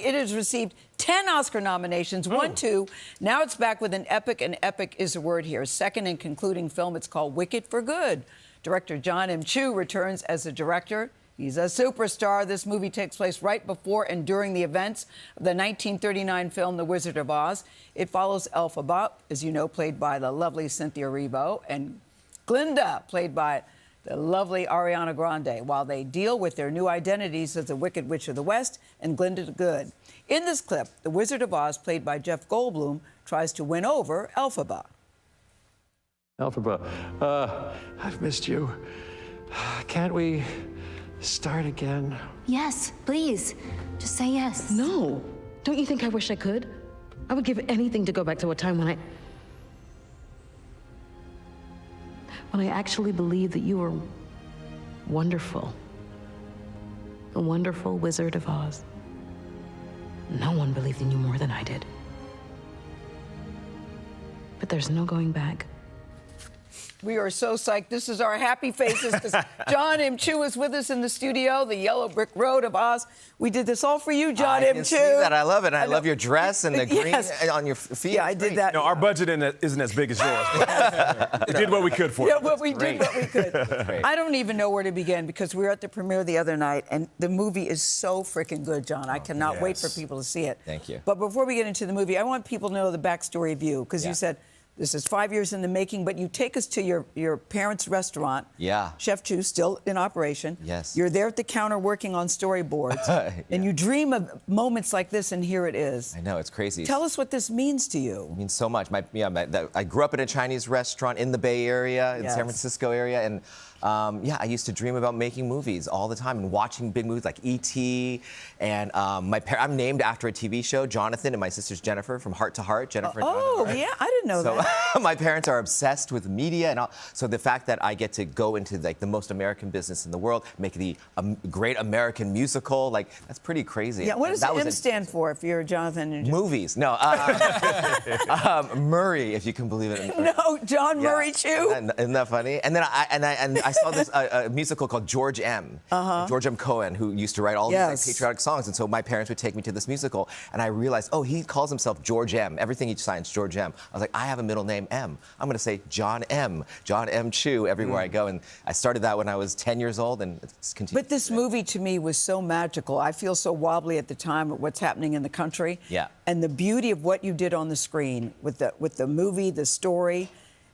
It has received 10 Oscar nominations, won 2. Now it's back with an epic, and epic is the word here. Second and concluding film, it's called Wicked for Good. Director Jon M returns as the director. He's a superstar. This movie takes place right before and during the events of the 1939 film The Wizard of Oz. It follows Elphaba, as you know, played by the lovely Cynthia Erivo, and Glinda, played by the lovely Ariana Grande, while they deal with their new identities as the Wicked Witch of the West and Glinda the Good. In this clip, the Wizard of Oz, played by Jeff Goldblum, tries to win over Elphaba. Elphaba, I've missed you. Can't we start again? Yes, please. Just say yes. No. Don't you think I wish I could? I would give anything to go back to a time when I actually believed that you were wonderful. A wonderful Wizard of Oz. No one believed in you more than I did. But there's no going back. We are so psyched. This is our happy faces because Jon M is with us in the studio, the yellow brick road of Oz. We did this all for you, Jon M. I can see that. I love it. I love your dress and the green on your feet. Yeah, I did that. No, our budget isn't as big as yours. We did what we could for you. Yeah, well, we did what we could. I don't even know where to begin because we were at the premiere the other night, and the movie is so freaking good, Jon. I cannot wait for people to see it. Thank you. But before we get into the movie, I want people to know the backstory of you because you said, this is 5 years in the making, but you take us to your parents' restaurant. Yeah. Chef Chu, still in operation. Yes. You're there at the counter working on storyboards. And you dream of moments like this, and here it is. I know, it's crazy. Tell us what this means to you. It means so much. I grew up in a Chinese restaurant in the Bay Area, in San Francisco area, and I used to dream about making movies all the time and watching big movies like E.T. And I'm named after a TV show, Jonathan, and my sister's Jennifer from Heart to Heart. Jennifer. Yeah, I didn't know that. My parents are obsessed with media, and so the fact that I get to go into like the most American business in the world, make the great American musical, like that's pretty crazy. Yeah, what does M stand for if you're Jonathan? And movies. No, Murray, if you can believe it. No, John Murray Chu. Isn't that funny? And then I saw this a musical called George M. George M. Cohen, who used to write all these like, patriotic songs, and so my parents would take me to this musical, and I realized, oh, he calls himself George M. Everything he signs, George M. I was like, I have a middle name M. I'm going to say Jon M. Jon M. Chu everywhere I go, and I started that when I was 10 years old, and it's continued. But this movie to me was so magical. I feel so wobbly at the time of what's happening in the country. Yeah. And the beauty of what you did on the screen with the movie, the story.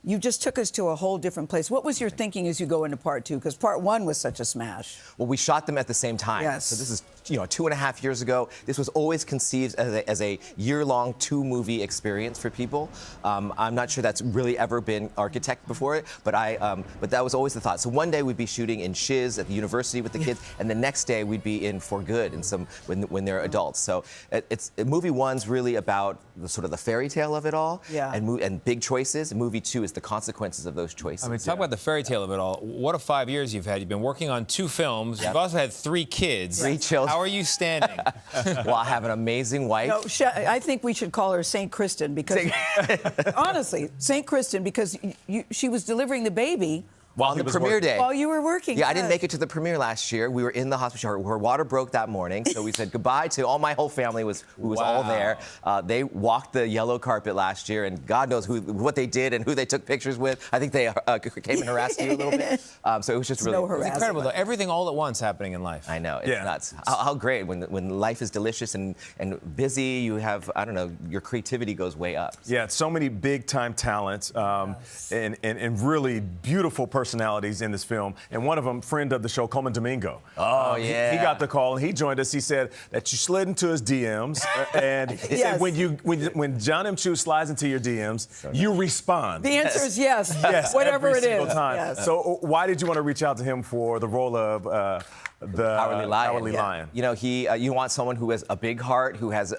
You just took us to a whole different place. What was your thinking as you go into part 2? Because part 1 was such a smash. Well, we shot them at the same time. Yes. So this is, 2.5 years ago. This was always conceived as a year-long 2-movie experience for people. I'm not sure that's really ever been architected before it, but that was always the thought. So one day we'd be shooting in Shiz at the university with the kids, and the next day we'd be in For Good when they're adults. So movie 1's really about the sort of the fairy tale of it all, and big choices. And movie 2 is the consequences of those choices. I mean, talk about the fairy tale of it all. What a 5 years you've had. You've been working on 2 films. You've also had 3 kids. 3 children. How are you standing? Well, I have an amazing wife. No, I think we should call her St. Kristen because, honestly, St. Kristen, because she was delivering the baby. On the premiere day. While you were working. Yeah, I didn't make it to the premiere last year. We were in the hospital. Her water broke that morning, so we said goodbye to my whole family was all there. They walked the yellow carpet last year, and God knows what they did and who they took pictures with. I think they came and harassed you a little bit. So it was just really it's incredible, though. Everything all at once happening in life. I know. It's nuts. How great. When life is delicious and busy, you have, I don't know, your creativity goes way up. Yeah, so many big-time talents and really beautiful personalities in this film, and one of them, friend of the show, Colman Domingo. Oh, He got the call, and he joined us. He said that you slid into his DMs, and he said when Jon M. slides into your DMs, you respond. The answer is yes. Yes, whatever every it single is. time. Yes. So why did you want to reach out to him for the role of the Cowardly Lion? You want someone who has a big heart, who has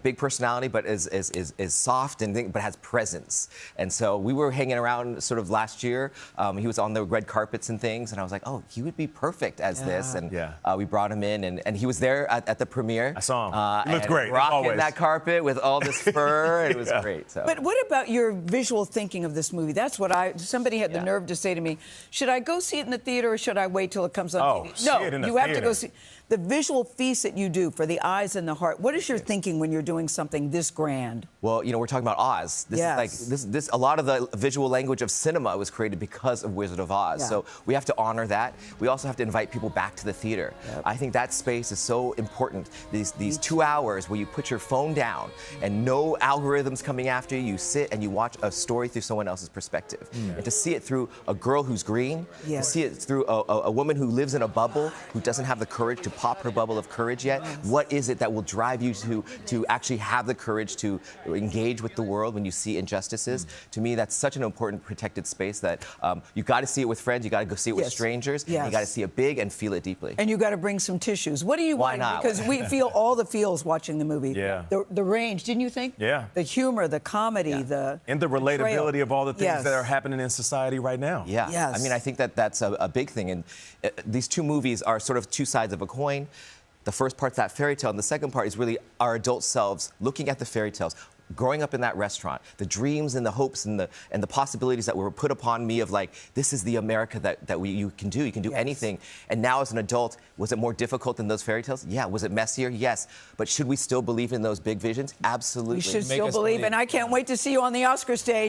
big personality, but is soft but has presence. And so we were hanging around sort of last year. He was on the red carpets and things, and I was like, oh, he would be perfect as this. And we brought him in, and he was there at the premiere. I saw him. He looked great, rocking that carpet with all this fur. It was great. So. But what about your visual thinking of this movie? That's what somebody had the nerve to say to me, should I go see it in the theater or should I wait till it comes on TV? No, you have to go see. the visual feast that you do for the eyes and the heart. What is your thinking when you're doing something this grand? Well, you know, we're talking about Oz. This is like a lot of the visual language of cinema was created because of Wizard of Oz. Yeah. So we have to honor that. We also have to invite people back to the theater. Yep. I think that space is so important. These 2 hours where you put your phone down and no algorithms coming after you, you sit and you watch a story through someone else's perspective. And to see it through a girl who's green, to see it through a woman who lives in a bubble, who doesn't have the courage to pop her bubble of courage yet. What is it that will drive you to actually have the courage to engage with the world when you see injustices? To me, that's such an important protected space that you got to see it with friends, you got to go see it with strangers, and you got to see it big and feel it deeply. And you got to bring some tissues. What do you Why want? not? Because we feel all the feels watching the movie. Yeah. The range, didn't you think? Yeah. The humor, the comedy, and the relatability betrayal. of all the things that are happening in society right now. Yeah. Yes. I mean, I think that's a big thing. And these two movies are sort of two sides of a coin. The first part's that fairy tale, and the second part is really our adult selves looking at the fairy tales. Growing up in that restaurant, the dreams and the hopes and the possibilities that were put upon me of like, this is the America that you can do anything. And now as an adult, was it more difficult than those fairy tales? Yeah. Was it messier? Yes. But should we still believe in those big visions? Absolutely. We should still believe, and I can't wait to see you on the Oscar stage.